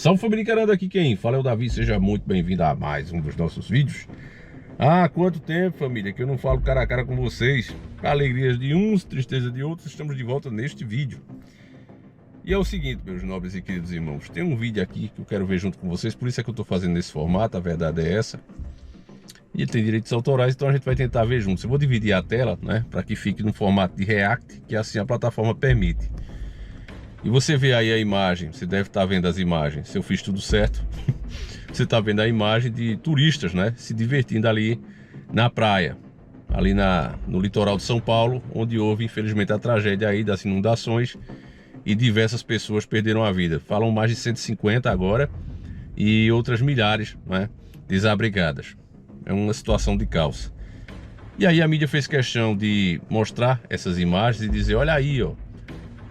Salve família Caranda, aqui quem fala é o Davi, seja muito bem-vindo a mais um dos nossos vídeos. Ah, quanto tempo família que eu não falo cara a cara com vocês. Alegrias de uns, tristeza de outros, estamos de volta neste vídeo. E é o seguinte, meus nobres e queridos irmãos, tem um vídeo aqui que eu quero ver junto com vocês, por isso é que eu estou fazendo nesse formato, a verdade é essa. E ele tem direitos autorais, então a gente vai tentar ver juntos. Eu vou dividir a tela, né, para que fique no formato de React, que assim a plataforma permite. E você vê aí a imagem, você deve estar vendo as imagens, se eu fiz tudo certo. Você está vendo a imagem de turistas, né, se divertindo ali na praia, ali no litoral de São Paulo, onde houve infelizmente a tragédia aí das inundações e diversas pessoas perderam a vida. Falam mais de 150 agora e outras milhares, né, desabrigadas. É uma situação de caos. E aí a mídia fez questão de mostrar essas imagens e dizer, olha aí, ó,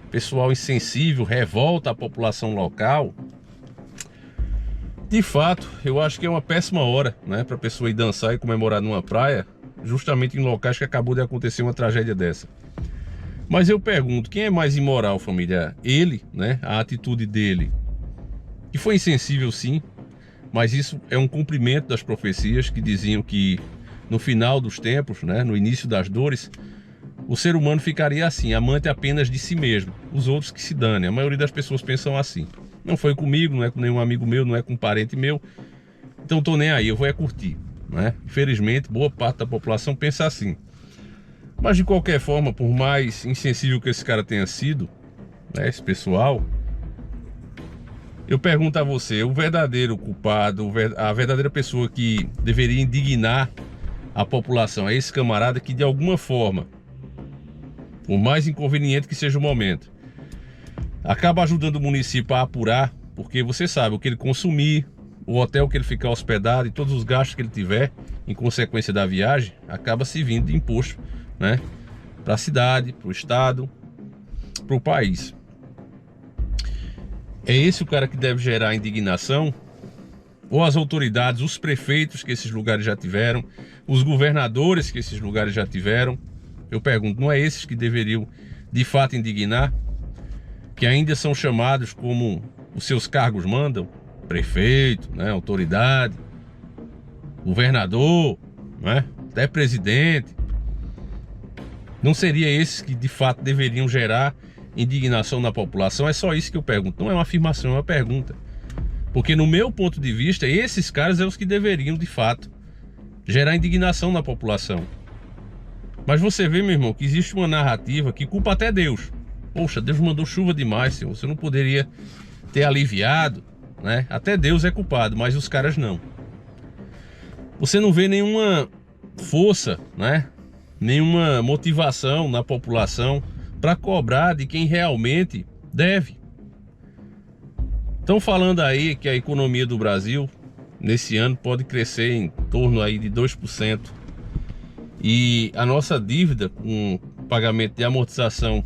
pessoal insensível, revolta a população local. De fato, eu acho que é uma péssima hora, né, para a pessoa ir dançar e comemorar numa praia, justamente em locais que acabou de acontecer uma tragédia dessa. Mas eu pergunto, quem é mais imoral, família? Ele, né, a atitude dele, que foi insensível sim, mas isso é um cumprimento das profecias que diziam que no final dos tempos, né, no início das dores, o ser humano ficaria assim, amante apenas de si mesmo, os outros que se danem. A maioria das pessoas pensam assim. Não foi comigo, não é com nenhum amigo meu, não é com um parente meu, então tô nem aí, eu vou curtir, né? Infelizmente, boa parte da população pensa assim. Mas de qualquer forma, por mais insensível que esse cara tenha sido, né, esse pessoal, eu pergunto a você, o verdadeiro culpado, a verdadeira pessoa que deveria indignar a população é esse camarada que de alguma forma, por mais inconveniente que seja o momento, acaba ajudando o município a apurar, porque você sabe, o que ele consumir, o hotel que ele ficar hospedado e todos os gastos que ele tiver em consequência da viagem, acaba se vindo de imposto, né, para a cidade, para o estado, para o país. É esse o cara que deve gerar indignação? Ou as autoridades, os prefeitos que esses lugares já tiveram, os governadores que esses lugares já tiveram? Eu pergunto, não é esses que deveriam de fato indignar? Que ainda são chamados como os seus cargos mandam? Prefeito, né, autoridade, governador, né, até presidente. Não seria esses que de fato deveriam gerar indignação na população? É só isso que eu pergunto, não é uma afirmação, é uma pergunta. Porque no meu ponto de vista, esses caras são os que deveriam de fato gerar indignação na população. Mas você vê, meu irmão, que existe uma narrativa que culpa até Deus. Poxa, Deus mandou chuva demais, Senhor, você não poderia ter aliviado, né? Até Deus é culpado, mas os caras não. Você não vê nenhuma força, né, nenhuma motivação na população para cobrar de quem realmente deve. Estão falando aí que a economia do Brasil nesse ano pode crescer em torno aí de 2%. E a nossa dívida com pagamento de amortização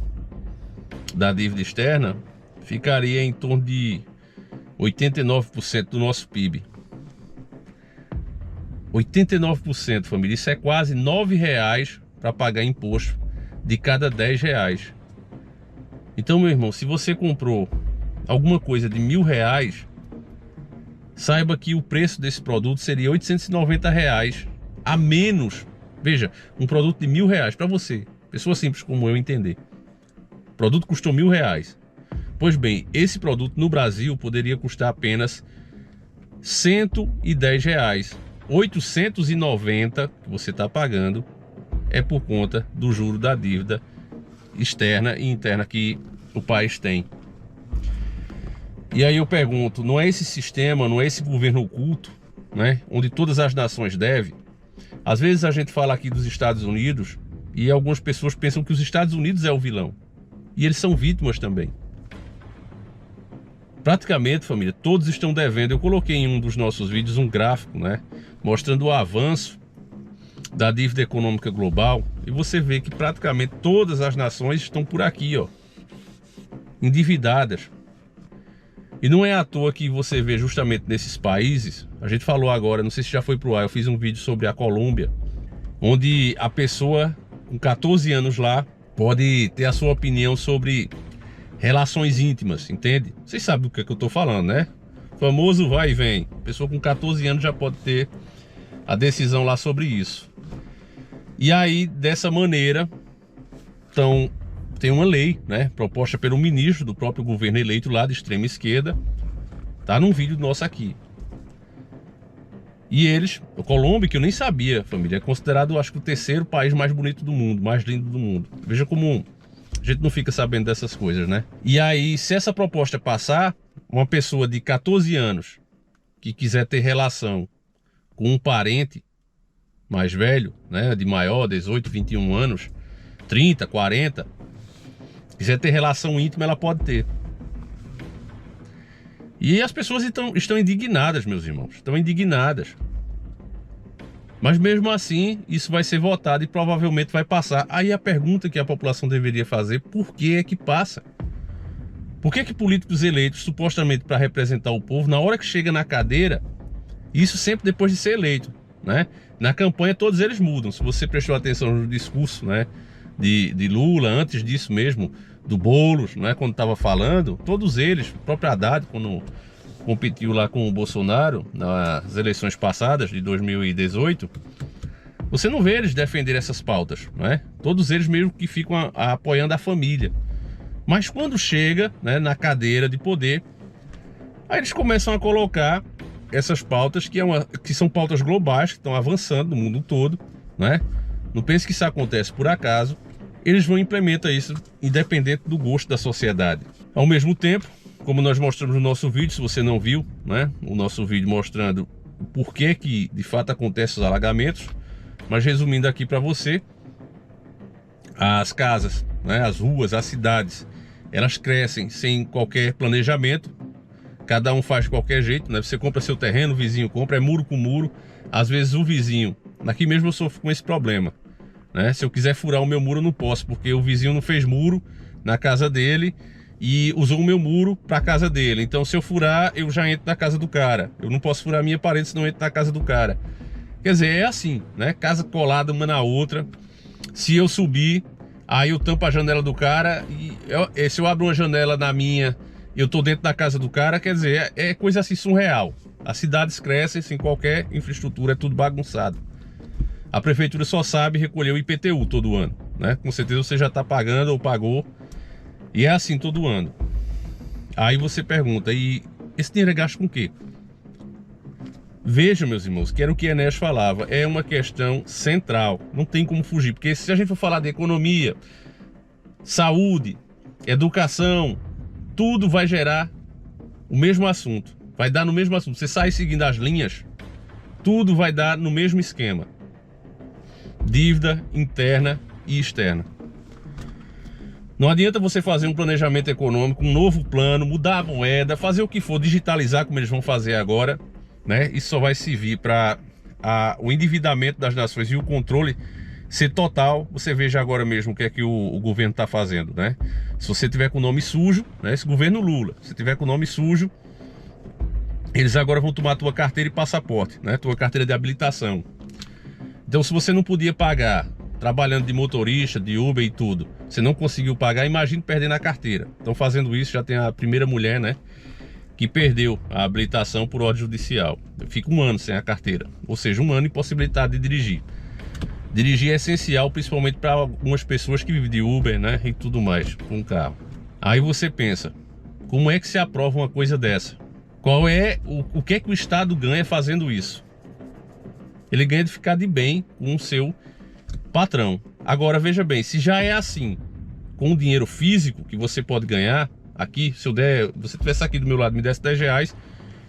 da dívida externa ficaria em torno de 89% do nosso PIB. 89%, família, isso é quase R$9 para pagar imposto de cada R$10. Então, meu irmão, se você comprou alguma coisa de R$1.000, saiba que o preço desse produto seria R$890 a menos. Veja, um produto de R$1.000 para você, pessoa simples como eu, entender. O produto custou R$1.000. Pois bem, esse produto no Brasil poderia custar apenas R$110. 890 que você está pagando é por conta do juro da dívida externa e interna que o país tem. E aí eu pergunto, não é esse sistema, não é esse governo oculto, né, onde todas as nações devem? Às vezes a gente fala aqui dos Estados Unidos e algumas pessoas pensam que os Estados Unidos é o vilão. E eles são vítimas também. Praticamente, família, todos estão devendo. Eu coloquei em um dos nossos vídeos um gráfico, né, mostrando o avanço da dívida econômica global. E você vê que praticamente todas as nações estão por aqui, ó, endividadas. E não é à toa que você vê justamente nesses países, a gente falou agora, não sei se já foi pro ar, eu fiz um vídeo sobre a Colômbia, onde a pessoa com 14 anos lá pode ter a sua opinião sobre relações íntimas, entende? Vocês sabem do que eu tô falando, né? Famoso vai e vem. Pessoa com 14 anos já pode ter a decisão lá sobre isso. E aí, dessa maneira, então, tem uma lei, né, proposta pelo ministro do próprio governo eleito lá de extrema esquerda. Tá num vídeo nosso aqui. E eles, a Colômbia, que eu nem sabia, família, é considerado, acho que, o terceiro país mais bonito do mundo, mais lindo do mundo. Veja como a gente não fica sabendo dessas coisas, né? E aí, se essa proposta passar, uma pessoa de 14 anos que quiser ter relação com um parente mais velho, né, de maior, 18, 21 anos, 30, 40, quiser ter relação íntima, ela pode ter. E as pessoas estão indignadas, meus irmãos, estão indignadas. Mas mesmo assim, isso vai ser votado e provavelmente vai passar. Aí a pergunta que a população deveria fazer, por que é que passa? Por que políticos eleitos, supostamente para representar o povo, na hora que chega na cadeira, isso sempre depois de ser eleito, né? Na campanha todos eles mudam. Se você prestou atenção no discurso, né, de Lula, antes disso mesmo, do Boulos, né, quando estava falando, todos eles, o próprio Haddad, quando competiu lá com o Bolsonaro nas eleições passadas de 2018, você não vê eles defender essas pautas, né? Todos eles mesmo que ficam apoiando a família. Mas quando chega, né, na cadeira de poder, aí eles começam a colocar essas pautas que são pautas globais, que estão avançando no mundo todo, né? Não pense que isso acontece por acaso. Eles vão implementar isso independente do gosto da sociedade. Ao mesmo tempo, como nós mostramos no nosso vídeo, se você não viu, né, o nosso vídeo mostrando o porquê que de fato acontecem os alagamentos, mas resumindo aqui para você, as casas, né, as ruas, as cidades, elas crescem sem qualquer planejamento, cada um faz de qualquer jeito, né? Você compra seu terreno, o vizinho compra, é muro com muro, às vezes o vizinho, aqui mesmo eu sofro com esse problema, né? Se eu quiser furar o meu muro eu não posso, porque o vizinho não fez muro na casa dele e usou o meu muro para a casa dele. Então se eu furar, eu já entro na casa do cara. Eu não posso furar a minha parede se não entro na casa do cara. Quer dizer, é assim, né? Casa colada uma na outra. Se eu subir, aí eu tampo a janela do cara e se eu abro uma janela na minha, eu tô dentro da casa do cara. Quer dizer, é coisa assim surreal. As cidades crescem sem qualquer infraestrutura, é tudo bagunçado. A prefeitura só sabe recolher o IPTU todo ano, né? Com certeza você já tá pagando ou pagou. E é assim todo ano. Aí você pergunta, e esse dinheiro é gasto com o quê? Veja, meus irmãos, que era o que Enéas falava, é uma questão central, não tem como fugir, porque se a gente for falar de economia, saúde, educação, tudo vai gerar o mesmo assunto, vai dar no mesmo assunto. Você sai seguindo as linhas, tudo vai dar no mesmo esquema. Dívida interna e externa. Não adianta você fazer um planejamento econômico, um novo plano, mudar a moeda, fazer o que for, digitalizar como eles vão fazer agora, né? Isso só vai servir para o endividamento das nações e o controle ser total. Você veja agora mesmo o que é que o governo está fazendo, né? Se você tiver com o nome sujo, né? Esse governo Lula, se tiver com o nome sujo, eles agora vão tomar tua carteira e passaporte, né? Tua carteira de habilitação. Então, se você não podia pagar trabalhando de motorista, de Uber e tudo, você não conseguiu pagar, imagine perdendo a carteira. Então, fazendo isso, já tem a primeira mulher, né, que perdeu a habilitação por ordem judicial. Fica um ano sem a carteira, ou seja, um ano impossibilitado de dirigir. Dirigir é essencial, principalmente para algumas pessoas que vivem de Uber, né, e tudo mais, com carro. Aí você pensa, como é que se aprova uma coisa dessa? Qual é o que é que o Estado ganha fazendo isso? Ele ganha de ficar de bem com o seu patrão. Agora veja bem, se já é assim, com o dinheiro físico que você pode ganhar, aqui, se eu der, você tivesse aqui do meu lado, me desse 10 reais,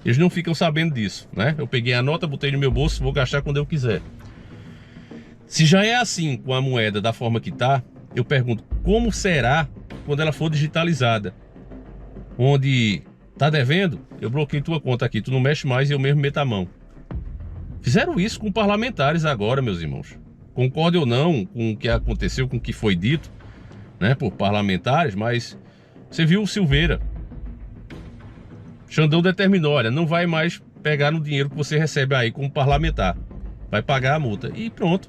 eles não ficam sabendo disso, né? Eu peguei a nota, botei no meu bolso, vou gastar quando eu quiser. Se já é assim com a moeda da forma que tá, eu pergunto, como será quando ela for digitalizada? Onde tá devendo, eu bloqueio tua conta aqui, tu não mexe mais e eu mesmo meto a mão. Fizeram isso com parlamentares agora, meus irmãos. Concorde ou não com o que aconteceu, com o que foi dito, né, por parlamentares, mas você viu o Silveira. Xandão determinou, olha, não vai mais pegar no dinheiro que você recebe aí como parlamentar. Vai pagar a multa e pronto.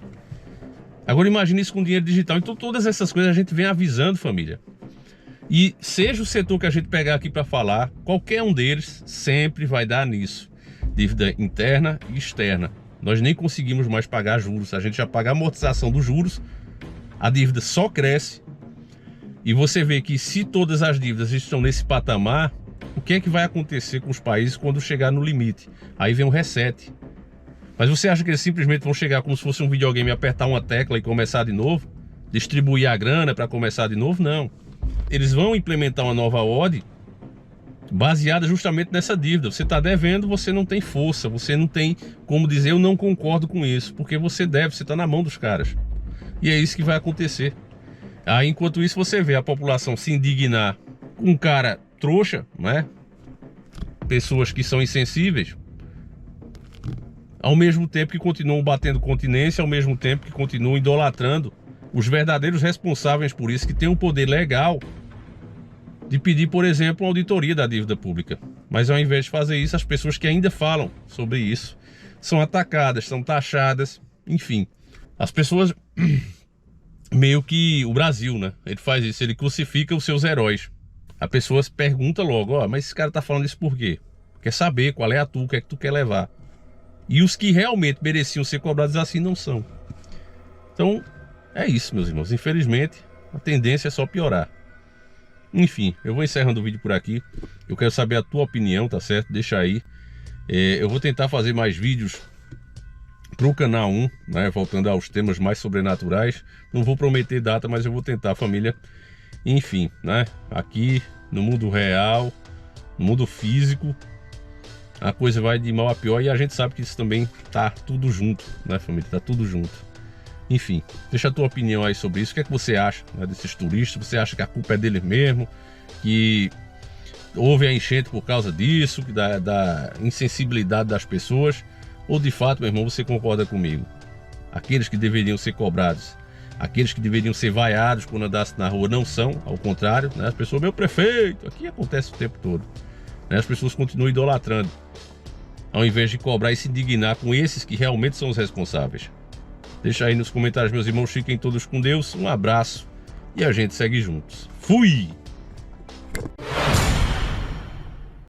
Agora imagine isso com dinheiro digital. Então todas essas coisas a gente vem avisando, família. E seja o setor que a gente pegar aqui para falar, qualquer um deles sempre vai dar nisso. Dívida interna e externa. Nós nem conseguimos mais pagar juros. A gente já paga a amortização dos juros, a dívida só cresce. E você vê que se todas as dívidas estão nesse patamar, o que é que vai acontecer com os países quando chegar no limite? Aí vem um reset. Mas você acha que eles simplesmente vão chegar como se fosse um videogame, apertar uma tecla e começar de novo? Distribuir a grana para começar de novo? Não. Eles vão implementar uma nova ordem baseada justamente nessa dívida. Você está devendo, você não tem força, você não tem como dizer eu não concordo com isso, porque você deve, você está na mão dos caras. E é isso que vai acontecer. Aí, enquanto isso, você vê a população se indignar com um cara trouxa, né? Pessoas que são insensíveis, ao mesmo tempo que continuam batendo continência, ao mesmo tempo que continuam idolatrando os verdadeiros responsáveis por isso, que têm um poder legal de pedir, por exemplo, uma auditoria da dívida pública. Mas ao invés de fazer isso, as pessoas que ainda falam sobre isso são atacadas, são taxadas, enfim. As pessoas, meio que o Brasil, né? Ele faz isso, ele crucifica os seus heróis. A pessoa se pergunta logo, ó, mas esse cara tá falando isso por quê? Quer saber qual é a tua, o que é que tu quer levar. E os que realmente mereciam ser cobrados assim não são. Então, é isso, meus irmãos. Infelizmente, a tendência é só piorar. Enfim, eu vou encerrando o vídeo por aqui. Eu quero saber a tua opinião, tá certo? Deixa aí. Eu vou tentar fazer mais vídeos pro canal 1, né? Voltando aos temas mais sobrenaturais. Não vou prometer data, mas eu vou tentar, família. Enfim, né? Aqui no mundo real, no mundo físico, a coisa vai de mal a pior. E a gente sabe que isso também tá tudo junto, né, família? Tá tudo junto. Enfim, deixa a tua opinião aí sobre isso. O que é que você acha, né, desses turistas? Você acha que a culpa é deles mesmo? Que houve a enchente por causa disso? Da insensibilidade das pessoas? Ou de fato, meu irmão, você concorda comigo? Aqueles que deveriam ser cobrados, aqueles que deveriam ser vaiados quando andassem na rua não são, ao contrário, né? As pessoas, meu prefeito, aqui acontece o tempo todo, né? As pessoas continuam idolatrando, ao invés de cobrar e se indignar com esses que realmente são os responsáveis. Deixa aí nos comentários, meus irmãos, fiquem todos com Deus, um abraço e a gente segue juntos. Fui!